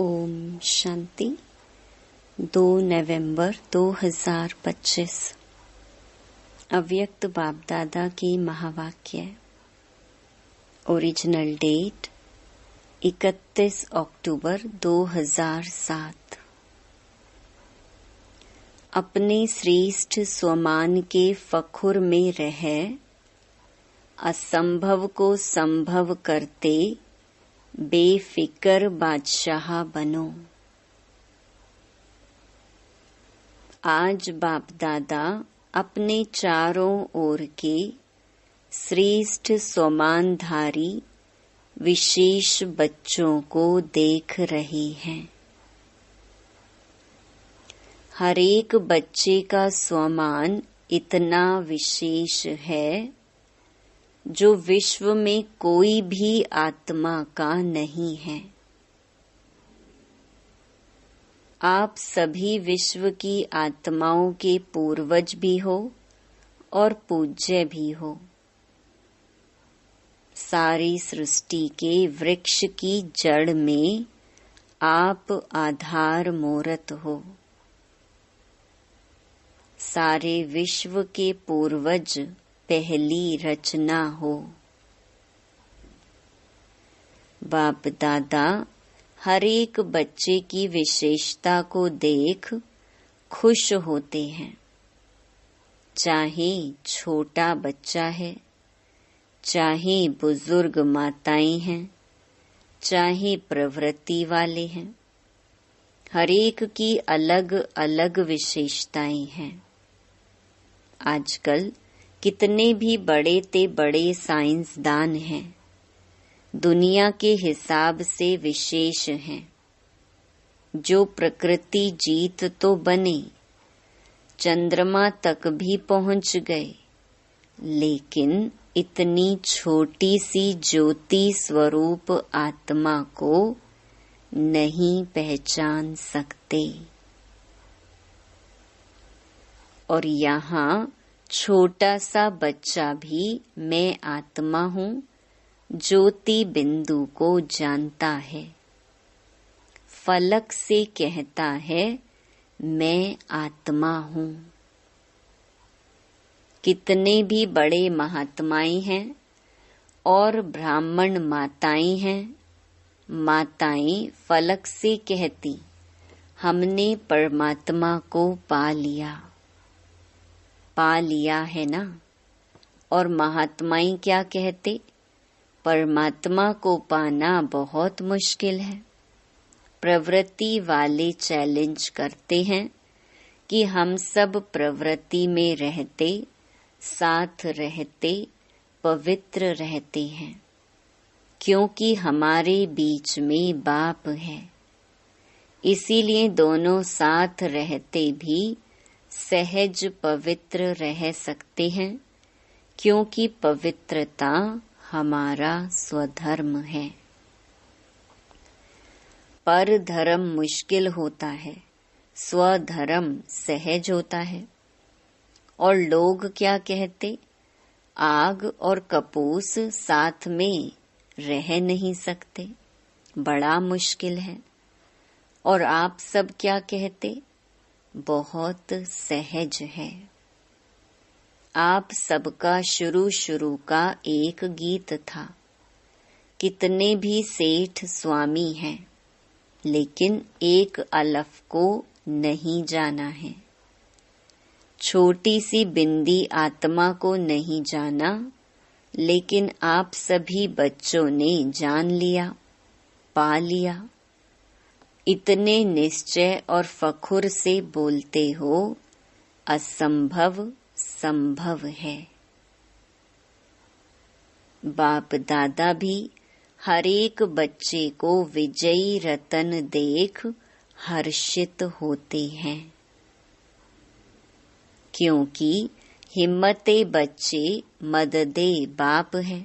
ओम शांति। 2 नवंबर 2025 अव्यक्त बाप दादा की महावाक्य। ओरिजिनल डेट 31 अक्टूबर 2007। अपने श्रेष्ठ स्वमान के फखुर में रह असंभव को संभव करते बेफिक्र बादशाह बनो। आज बाप दादा अपने चारों ओर के श्रेष्ठ स्वमानधारी विशेष बच्चों को देख रही हैं। हर एक बच्चे का स्वमान इतना विशेष है जो विश्व में कोई भी आत्मा का नहीं है। आप सभी विश्व की आत्माओं के पूर्वज भी हो और पूज्य भी हो। सारी सृष्टि के वृक्ष की जड़ में आप आधार मूर्त हो। सारे विश्व के पूर्वज पहली रचना हो। बाप दादा हर एक बच्चे की विशेषता को देख खुश होते हैं। चाहे छोटा बच्चा है, चाहे बुजुर्ग माताएं हैं, चाहे प्रवृत्ति वाले हैं, हर एक की अलग अलग विशेषताएं हैं। आजकल कितने भी बड़े ते बड़े साइंसदान हैं, दुनिया के हिसाब से विशेष हैं। जो प्रकृति जीत तो बने, चंद्रमा तक भी पहुंच गए, लेकिन इतनी छोटी सी ज्योति स्वरूप आत्मा को नहीं पहचान सकते। और यहाँ छोटा सा बच्चा भी मैं आत्मा हूँ ज्योति बिंदु को जानता है। फलक से कहता है मैं आत्मा हूँ। कितने भी बड़े महात्माएं हैं और ब्राह्मण माताएं हैं। माताएं फलक से कहती हमने परमात्मा को पा लिया है ना। और महात्माएं क्या कहते? परमात्मा को पाना बहुत मुश्किल है। प्रवृत्ति वाले चैलेंज करते हैं कि हम सब प्रवृत्ति में रहते, साथ रहते, पवित्र रहते हैं, क्योंकि हमारे बीच में बाप है। इसीलिए दोनों साथ रहते भी सहज पवित्र रह सकते हैं, क्योंकि पवित्रता हमारा स्वधर्म है। पर धर्म मुश्किल होता है, स्वधर्म सहज होता है। और लोग क्या कहते? आग और कपूस साथ में रह नहीं सकते, बड़ा मुश्किल है। और आप सब क्या कहते? बहुत सहज है। आप सबका शुरू का एक गीत था। कितने भी सेठ स्वामी हैं, लेकिन एक अलफ को नहीं जाना है। छोटी सी बिंदी आत्मा को नहीं जाना, लेकिन आप सभी बच्चों ने जान लिया, पा लिया। इतने निश्चय और फखुर से बोलते हो असंभव संभव है। बाप दादा भी हर एक बच्चे को विजयी रतन देख हर्षित होते हैं, क्योंकि हिम्मते बच्चे मददे बाप है।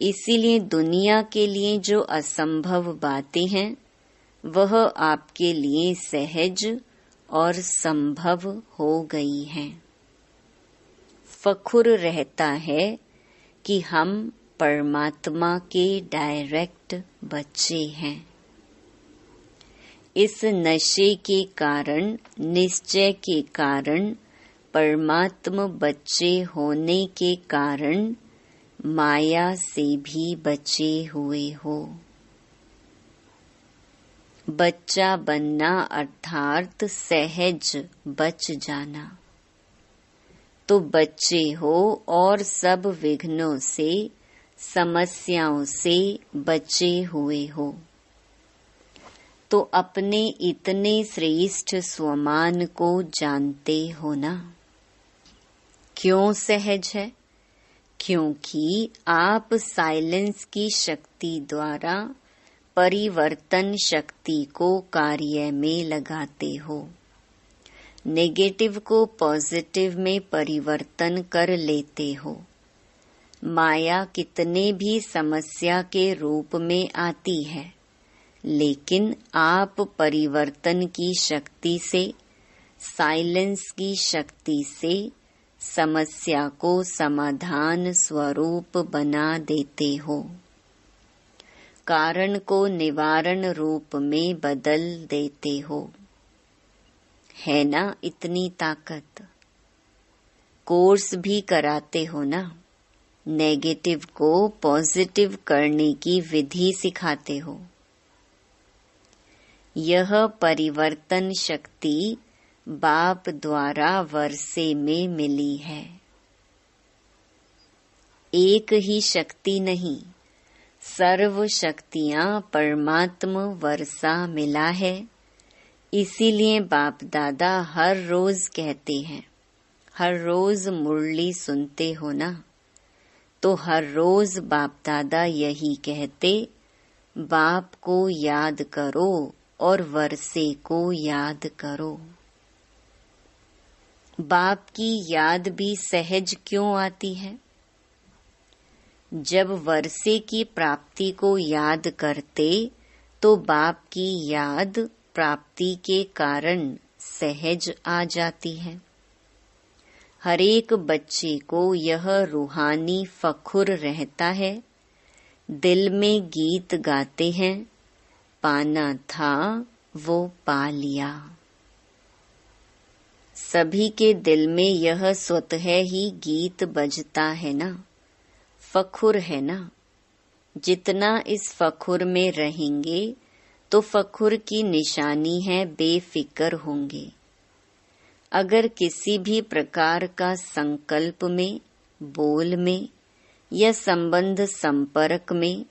इसीलिए दुनिया के लिए जो असंभव बातें हैं वह आपके लिए सहज और संभव हो गई हैं। फखुर रहता है कि हम परमात्मा के डायरेक्ट बच्चे हैं। इस नशे के कारण, निश्चय के कारण, परमात्म बच्चे होने के कारण माया से भी बचे हुए हो। बच्चा बनना अर्थात सहज बच जाना। तो बच्चे हो और सब विघ्नों से, समस्याओं से बचे हुए हो। तो अपने इतने श्रेष्ठ स्वमान को जानते हो ना। क्यों सहज है? क्योंकि आप साइलेंस की शक्ति द्वारा परिवर्तन शक्ति को कार्य में लगाते हो। नेगेटिव को पॉजिटिव में परिवर्तन कर लेते हो। माया कितने भी समस्या के रूप में आती है, लेकिन आप परिवर्तन की शक्ति से, साइलेंस की शक्ति से समस्या को समाधान स्वरूप बना देते हो। कारण को निवारण रूप में बदल देते हो। है ना इतनी ताकत? कोर्स भी कराते हो ना। नेगेटिव को पॉजिटिव करने की विधि सिखाते हो। यह परिवर्तन शक्ति बाप द्वारा वर्षे में मिली है। एक ही शक्ति नहीं, सर्व शक्तियां परमात्म वर्षा मिला है। इसीलिए बाप दादा हर रोज कहते हैं, हर रोज मुरली सुनते हो ना, तो हर रोज बाप दादा यही कहते, बाप को याद करो और वर्षे को याद करो। बाप की याद भी सहज क्यों आती है? जब वर्षे की प्राप्ति को याद करते तो बाप की याद प्राप्ति के कारण सहज आ जाती है। हरेक बच्चे को यह रूहानी फखुर रहता है। दिल में गीत गाते हैं, पाना था वो पा लिया। सभी के दिल में यह स्वतः ही गीत बजता है ना, फखुर है ना। जितना इस फखुर में रहेंगे तो फखुर की निशानी है बेफिक्र होंगे। अगर किसी भी प्रकार का संकल्प में, बोल में या संबंध संपर्क में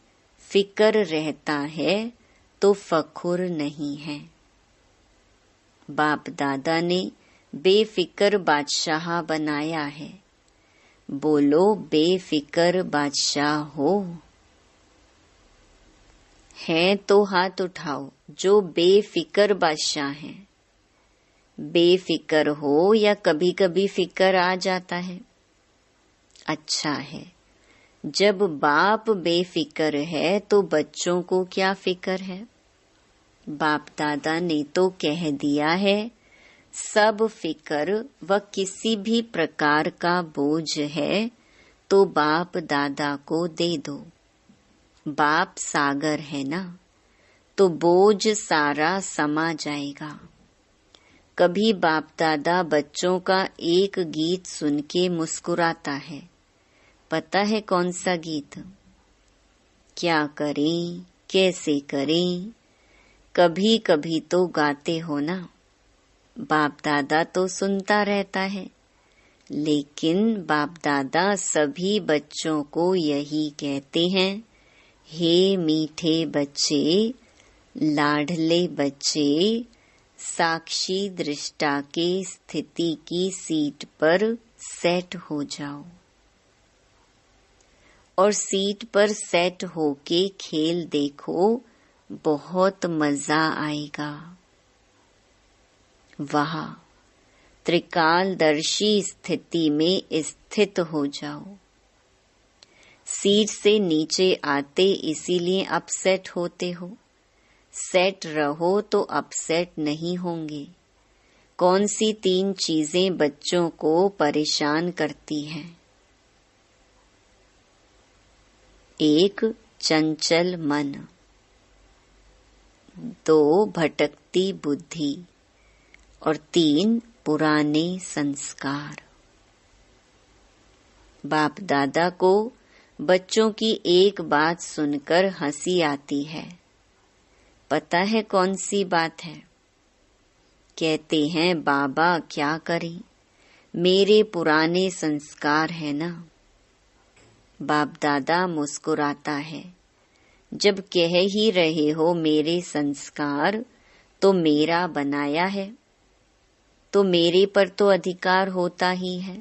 फिक्र रहता है तो फखुर नहीं है। बाप दादा ने बेफिक्र बादशाह बनाया है। बोलो बेफिक्र बादशाह हो। हैं तो हाथ उठाओ जो बेफिक्र बादशाह हैं। बेफिक्र हो या कभी कभी फिक्र आ जाता है, अच्छा है। जब बाप बेफिक्र है तो बच्चों को क्या फिक्र है? बाप दादा ने तो कह दिया है, सब फिक्र व किसी भी प्रकार का बोझ है तो बाप दादा को दे दो। बाप सागर है ना, तो बोझ सारा समा जाएगा। कभी बाप दादा बच्चों का एक गीत सुन के मुस्कुराता है। पता है कौन सा गीत? क्या करें, कैसे करें? कभी कभी तो गाते हो ना। बाप दादा तो सुनता रहता है, लेकिन बाप दादा सभी बच्चों को यही कहते हैं, हे मीठे बच्चे, लाडले बच्चे, साक्षी दृष्टा के स्थिति की सीट पर सेट हो जाओ और सीट पर सेट होके खेल देखो, बहुत मजा आएगा। वाह, त्रिकालदर्शी स्थिति में स्थित हो जाओ। सीट से नीचे आते इसीलिए अपसेट होते हो। सेट रहो तो अपसेट नहीं होंगे। कौन सी 3 चीजें बच्चों को परेशान करती हैं? 1. चंचल मन, 2 भटकती बुद्धि और 3 पुराने संस्कार। बाप दादा को बच्चों की एक बात सुनकर हंसी आती है। पता है कौन सी बात है? कहते हैं बाबा क्या करें, मेरे पुराने संस्कार है ना। बाप दादा मुस्कुराता है। जब कह ही रहे हो मेरे संस्कार, तो मेरा बनाया है, तो मेरे पर तो अधिकार होता ही है।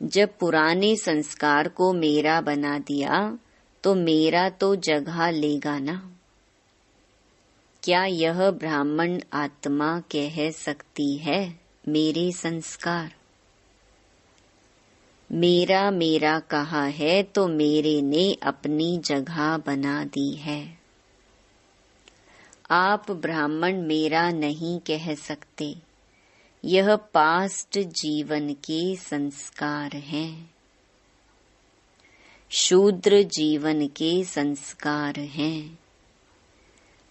जब पुराने संस्कार को मेरा बना दिया, तो मेरा तो जगह लेगा ना। क्या यह ब्राह्मण आत्मा कह सकती है मेरे संस्कार? मेरा मेरा कहा है तो मेरे ने अपनी जगह बना दी है। आप ब्राह्मण मेरा नहीं कह सकते, यह पास्ट जीवन के संस्कार हैं, शूद्र जीवन के संस्कार हैं,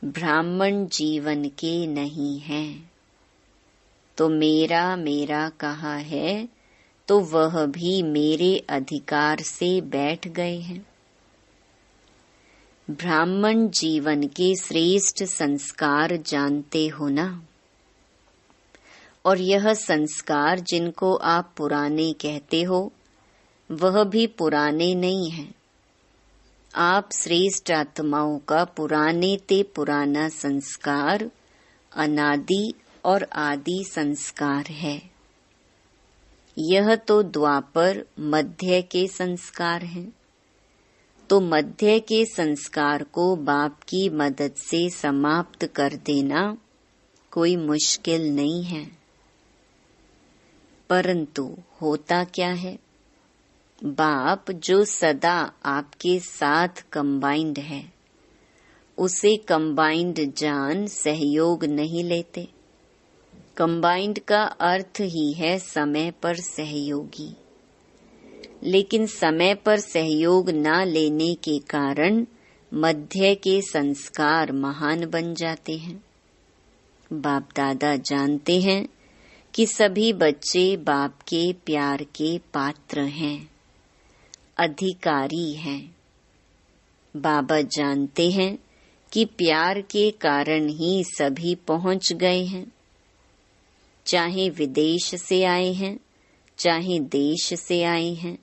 ब्राह्मण जीवन के नहीं हैं। तो मेरा मेरा कहा है तो वह भी मेरे अधिकार से बैठ गए हैं। ब्राह्मण जीवन के श्रेष्ठ संस्कार जानते हो ना, और यह संस्कार जिनको आप पुराने कहते हो, वह भी पुराने नहीं हैं। आप श्रेष्ठ आत्माओं का पुराने ते पुराना संस्कार अनादि और आदि संस्कार है। यह तो द्वापर मध्य के संस्कार हैं। तो मध्य के संस्कार को बाप की मदद से समाप्त कर देना कोई मुश्किल नहीं है। परंतु होता क्या है, बाप जो सदा आपके साथ कंबाइंड है, उसे कंबाइंड जान सहयोग नहीं लेते। कंबाइंड का अर्थ ही है समय पर सहयोगी। लेकिन समय पर सहयोग न लेने के कारण मध्य के संस्कार महान बन जाते हैं। बाप दादा जानते हैं कि सभी बच्चे बाप के प्यार के पात्र हैं, अधिकारी हैं। बाबा जानते हैं कि प्यार के कारण ही सभी पहुंच गए हैं, चाहे विदेश से आए हैं, चाहे देश से आए हैं,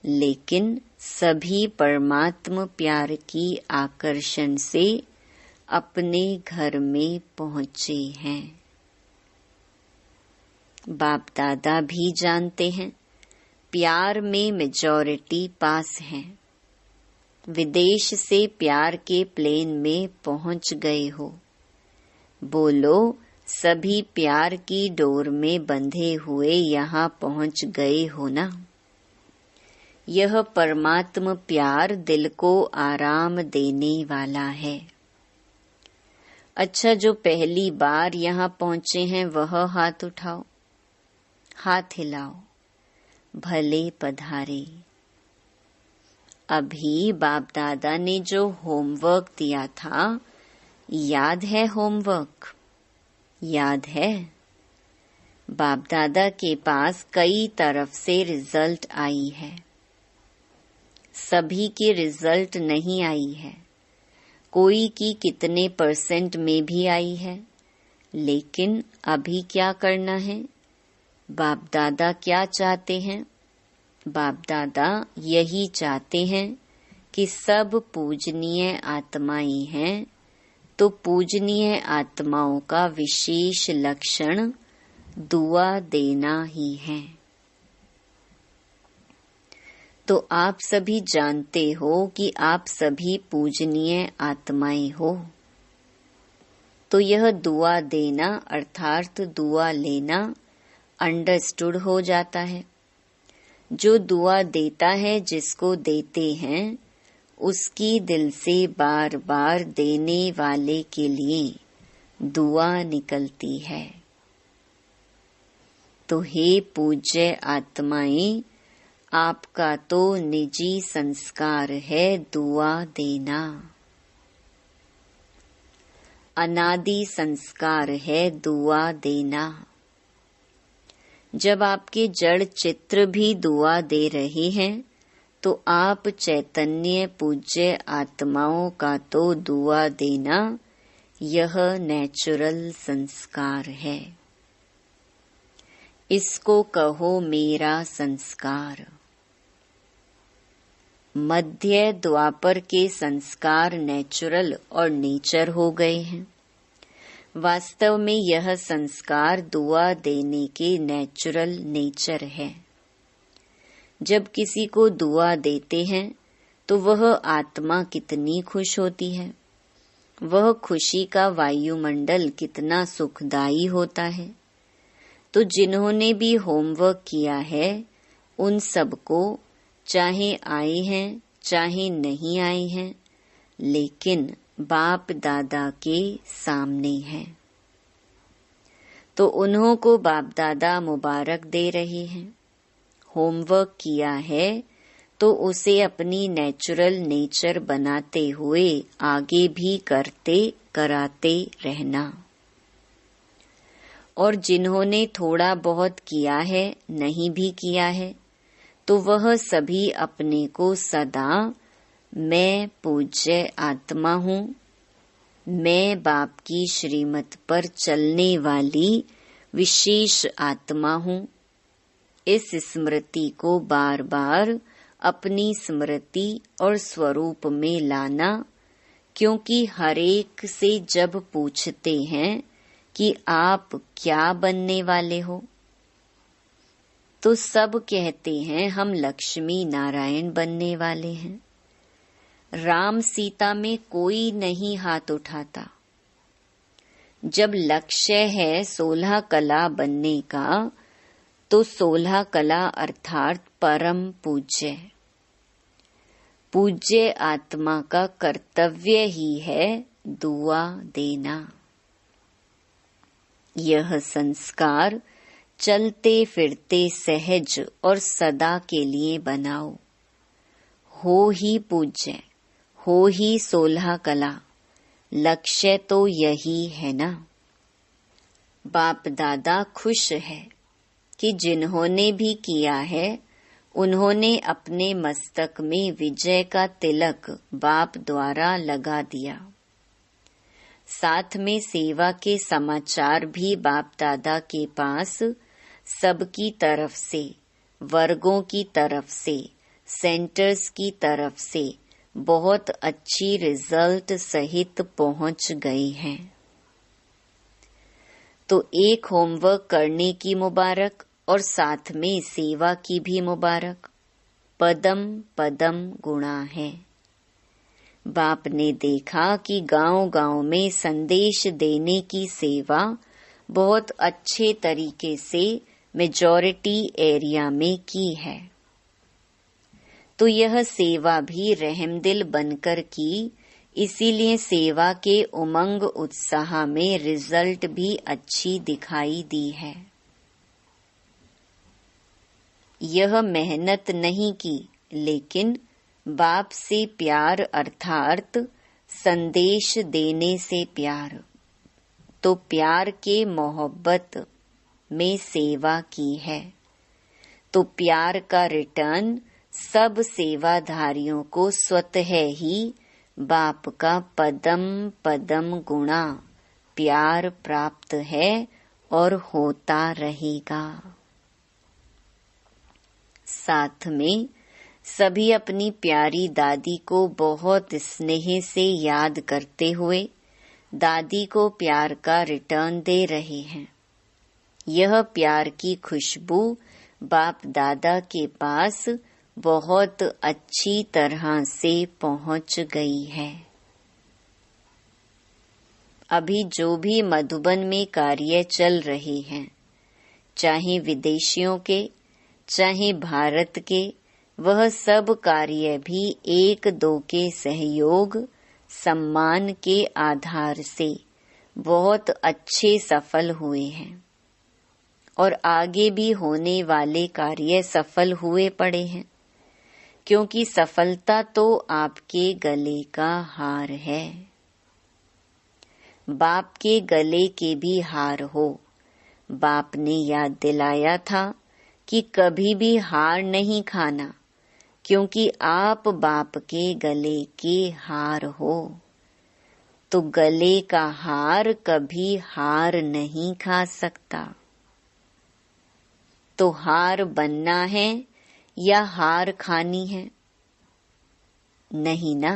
लेकिन सभी परमात्म प्यार की आकर्षण से अपने घर में पहुंचे हैं। बाप दादा भी जानते हैं प्यार में मेजॉरिटी पास है। विदेश से प्यार के प्लेन में पहुंच गए हो। बोलो, सभी प्यार की डोर में बंधे हुए यहाँ पहुंच गए हो ना। यह परमात्म प्यार दिल को आराम देने वाला है। अच्छा, जो पहली बार यहाँ पहुंचे हैं वह हाथ उठाओ, हाथ हिलाओ, भले पधारे। अभी बाप दादा ने जो होमवर्क दिया था, याद है होमवर्क? याद है? बाप दादा के पास कई तरफ से रिजल्ट आई है। सभी की रिजल्ट नहीं आई है, कोई की कितने % में भी आई है। लेकिन अभी क्या करना है? बाप दादा क्या चाहते हैं? बाप दादा यही चाहते हैं कि सब पूजनीय आत्माएं हैं, तो पूजनीय आत्माओं का विशेष लक्षण दुआ देना ही है। तो आप सभी जानते हो कि आप सभी पूजनीय आत्माएं हो। तो यह दुआ देना अर्थात दुआ लेना अंडरस्टूड हो जाता है। जो दुआ देता है, जिसको देते हैं, उसकी दिल से बार बार देने वाले के लिए दुआ निकलती है। तो हे पूज्य आत्माएं, आपका तो निजी संस्कार है दुआ देना। अनादि संस्कार है दुआ देना। जब आपके जड़ चित्र भी दुआ दे रहे हैं तो आप चैतन्य पूज्य आत्माओं का तो दुआ देना यह नेचुरल संस्कार है। इसको कहो मेरा संस्कार। मध्य द्वापर के संस्कार नेचुरल और नेचर हो गए हैं। वास्तव में यह संस्कार दुआ देने के नेचुरल नेचर है। जब किसी को दुआ देते हैं तो वह आत्मा कितनी खुश होती है, वह खुशी का वायुमंडल कितना सुखदायी होता है। तो जिन्होंने भी होमवर्क किया है उन सबको, चाहे आए हैं चाहे नहीं आए हैं, लेकिन बाप दादा के सामने हैं, तो उन्हों को बाप दादा मुबारक दे रहे हैं। होमवर्क किया है तो उसे अपनी नेचुरल नेचर बनाते हुए आगे भी करते कराते रहना। और जिन्होंने थोड़ा बहुत किया है, नहीं भी किया है, तो वह सभी अपने को सदा मैं पूज्य आत्मा हूँ, मैं बाप की श्रीमत पर चलने वाली विशेष आत्मा हूँ, इस स्मृति को बार बार अपनी स्मृति और स्वरूप में लाना। क्योंकि हरेक से जब पूछते हैं कि आप क्या बनने वाले हो, तो सब कहते हैं हम लक्ष्मी नारायण बनने वाले हैं। राम सीता में कोई नहीं हाथ उठाता। जब लक्ष्य है 16 कला बनने का, तो 16 कला अर्थात परम पूज्य पूज्य आत्मा का कर्तव्य ही है दुआ देना। यह संस्कार चलते फिरते सहज और सदा के लिए बनाओ। हो ही पूज्य, हो ही 16 कला, लक्ष्य तो यही है ना। बाप दादा खुश है कि जिन्होंने भी किया है उन्होंने अपने मस्तक में विजय का तिलक बाप द्वारा लगा दिया। साथ में सेवा के समाचार भी बाप दादा के पास सबकी तरफ से, वर्गों की तरफ से, सेंटर्स की तरफ से बहुत अच्छी रिजल्ट सहित पहुंच गई हैं। तो एक होमवर्क करने की मुबारक और साथ में सेवा की भी मुबारक। पदम पदम गुणा है। बाप ने देखा कि गांव-गांव में संदेश देने की सेवा बहुत अच्छे तरीके से मेजॉरिटी एरिया में की है। तो यह सेवा भी रहमदिल बनकर की, इसीलिए सेवा के उमंग उत्साह में रिजल्ट भी अच्छी दिखाई दी है। यह मेहनत नहीं की, लेकिन बाप से प्यार अर्थात संदेश देने से प्यार, तो प्यार के मोहब्बत में सेवा की है। तो प्यार का रिटर्न सब सेवाधारियों को स्वतः ही बाप का पदम पदम गुणा प्यार प्राप्त है और होता रहेगा। साथ में सभी अपनी प्यारी दादी को बहुत स्नेह से याद करते हुए दादी को प्यार का रिटर्न दे रहे हैं। यह प्यार की खुशबू बाप दादा के पास बहुत अच्छी तरह से पहुंच गई है। अभी जो भी मधुबन में कार्य चल रहे हैं, चाहे विदेशियों के चाहे भारत के, वह सब कार्य भी एक दो के सहयोग सम्मान के आधार से बहुत अच्छे सफल हुए हैं और आगे भी होने वाले कार्य सफल हुए पड़े हैं, क्योंकि सफलता तो आपके गले का हार है। बाप के गले के भी हार हो। बाप ने याद दिलाया था कि कभी भी हार नहीं खाना, क्योंकि आप बाप के गले के हार हो। तो गले का हार कभी हार नहीं खा सकता। तो हार बनना है या हार खानी है? नहीं ना।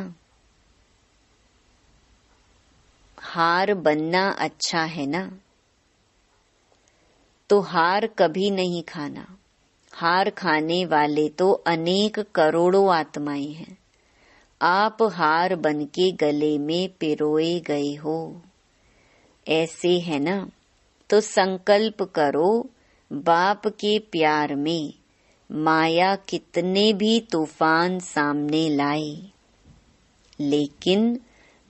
हार बनना अच्छा है ना। तो हार कभी नहीं खाना। हार खाने वाले तो अनेक करोड़ों आत्माएं हैं। आप हार बनके गले में पिरोए गए हो। ऐसे है ना। तो संकल्प करो, बाप के प्यार में माया कितने भी तूफान सामने लाए, लेकिन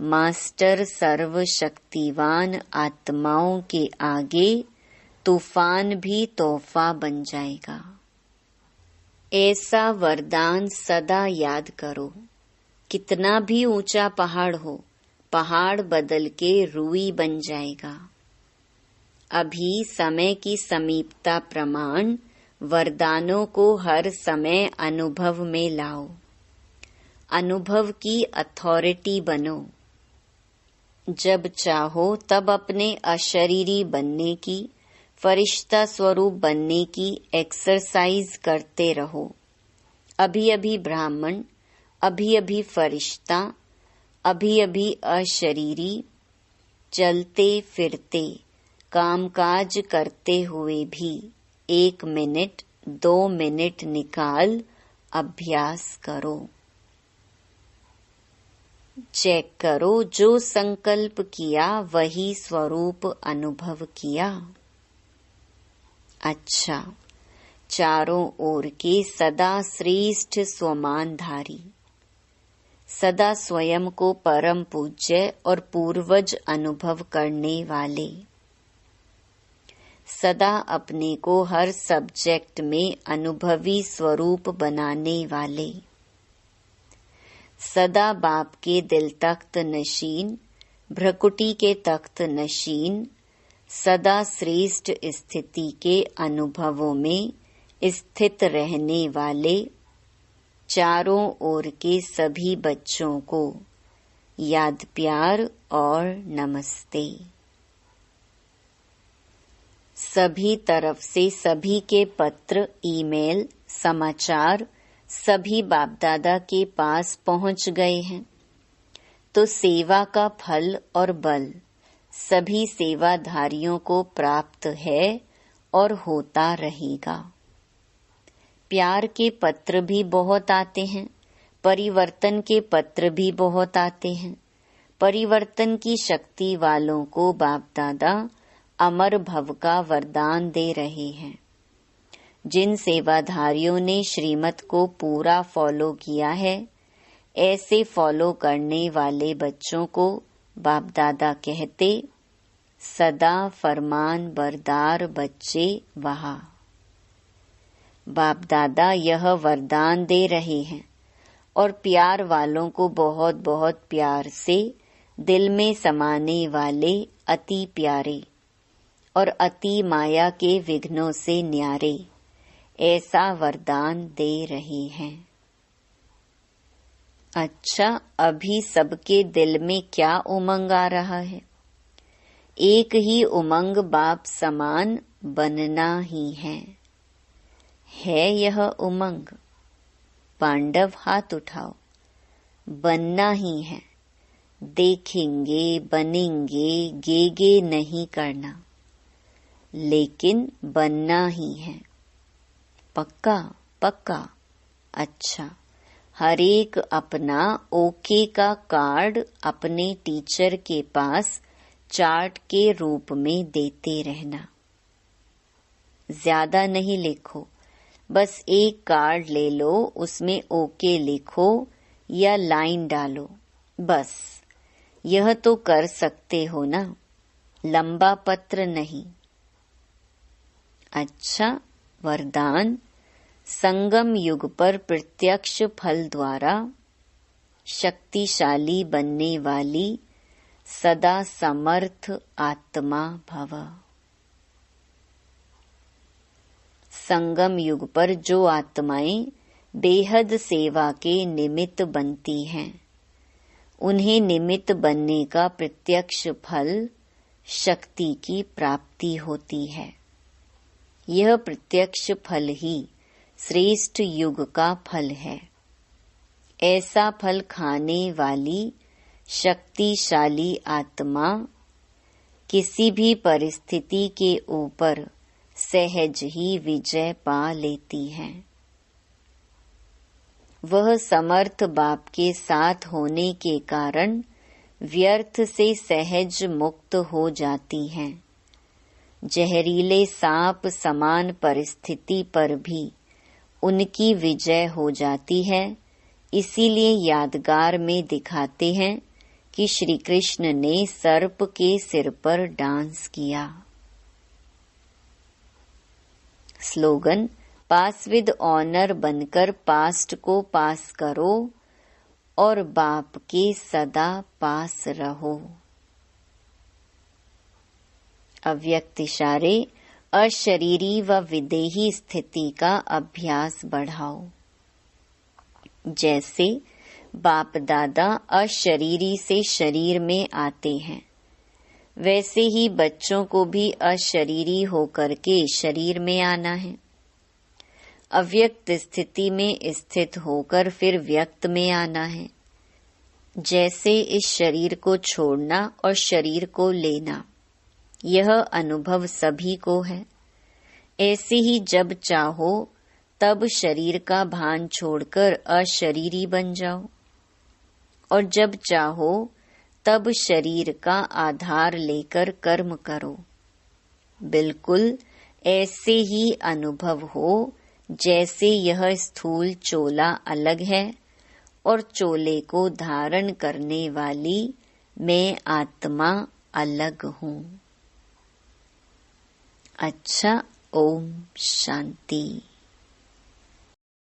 मास्टर सर्वशक्तिवान आत्माओं के आगे तूफान भी तोहफा बन जाएगा। ऐसा वरदान सदा याद करो। कितना भी ऊंचा पहाड़ हो, पहाड़ बदल के रूई बन जाएगा। अभी समय की समीपता प्रमाण वरदानों को हर समय अनुभव में लाओ। अनुभव की अथॉरिटी बनो। जब चाहो तब अपने अशरीरी बनने की, फरिश्ता स्वरूप बनने की एक्सरसाइज करते रहो। अभी अभी ब्राह्मण, अभी अभी फरिश्ता, अभी अभी अशरीरी, चलते फिरते कामकाज करते हुए भी 1 मिनट 2 मिनट निकाल अभ्यास करो। चेक करो, जो संकल्प किया वही स्वरूप अनुभव किया। अच्छा, चारों ओर के सदा श्रेष्ठ स्वमानधारी, सदा स्वयं को परम पूज्य और पूर्वज अनुभव करने वाले, सदा अपने को हर सब्जेक्ट में अनुभवी स्वरूप बनाने वाले, सदा बाप के दिल तख्त नशीन, भ्रकुटी के तख्त नशीन, सदा श्रेष्ठ स्थिति के अनुभवों में स्थित रहने वाले, चारों ओर के सभी बच्चों को याद प्यार और नमस्ते। सभी तरफ से सभी के पत्र, ईमेल, समाचार सभी बाप दादा के पास पहुंच गए हैं। तो सेवा का फल और बल सभी सेवाधारियों को प्राप्त है और होता रहेगा। प्यार के पत्र भी बहुत आते हैं, परिवर्तन के पत्र भी बहुत आते हैं। परिवर्तन की शक्ति वालों को बाप दादा अमर भव का वरदान दे रहे हैं। जिन सेवाधारियों ने श्रीमत को पूरा फॉलो किया है, ऐसे फॉलो करने वाले बच्चों को बाप दादा कहते, सदा फरमान बरदार बच्चे वहा। बाप दादा यह वरदान दे रहे हैं और प्यार वालों को बहुत बहुत प्यार से दिल में समाने वाले अति प्यारे और अति माया के विघ्नों से न्यारे ऐसा वरदान दे रहे हैं। अच्छा, अभी सबके दिल में क्या उमंग आ रहा है? एक ही उमंग बाप समान बनना ही है यह उमंग? पांडव हाथ उठाओ। बनना ही है। देखेंगे, बनेंगे, गे नहीं करना, लेकिन बनना ही है। पक्का पक्का। अच्छा, हर एक अपना ओके का कार्ड अपने टीचर के पास चार्ट के रूप में देते रहना। ज्यादा नहीं लिखो, बस एक कार्ड ले लो, उसमें ओके लिखो या लाइन डालो, बस। यह तो कर सकते हो ना, लंबा पत्र नहीं। अच्छा, वरदान संगम युग पर प्रत्यक्ष फल द्वारा शक्तिशाली बनने वाली सदा समर्थ आत्मा भव। संगम युग पर जो आत्माएं बेहद सेवा के निमित्त बनती हैं, उन्हें निमित्त बनने का प्रत्यक्ष फल शक्ति की प्राप्ति होती है। यह प्रत्यक्ष फल ही श्रेष्ठ युग का फल है। ऐसा फल खाने वाली शक्तिशाली आत्मा किसी भी परिस्थिति के ऊपर सहज ही विजय पा लेती है। वह समर्थ बाप के साथ होने के कारण व्यर्थ से सहज मुक्त हो जाती हैं। जहरीले सांप समान परिस्थिति पर भी उनकी विजय हो जाती है। इसीलिए यादगार में दिखाते हैं कि श्री कृष्ण ने सर्प के सिर पर डांस किया। स्लोगन: पास विद ऑनर बनकर पास्ट को पास करो और बाप के सदा पास रहो। अव्यक्त इशारे: अशरीरी व विदेही स्थिति का अभ्यास बढ़ाओ। जैसे बाप दादा अशरीरी से शरीर में आते हैं, वैसे ही बच्चों को भी अशरीरी होकर के शरीर में आना है। अव्यक्त स्थिति में स्थित होकर फिर व्यक्त में आना है। जैसे इस शरीर को छोड़ना और शरीर को लेना, यह अनुभव सभी को है। ऐसे ही जब चाहो तब शरीर का भान छोड़कर अशरीरी बन जाओ और जब चाहो तब शरीर का आधार लेकर कर्म करो। बिल्कुल ऐसे ही अनुभव हो जैसे यह स्थूल चोला अलग है और चोले को धारण करने वाली मैं आत्मा अलग हूँ। अच्छा, ओम शांति।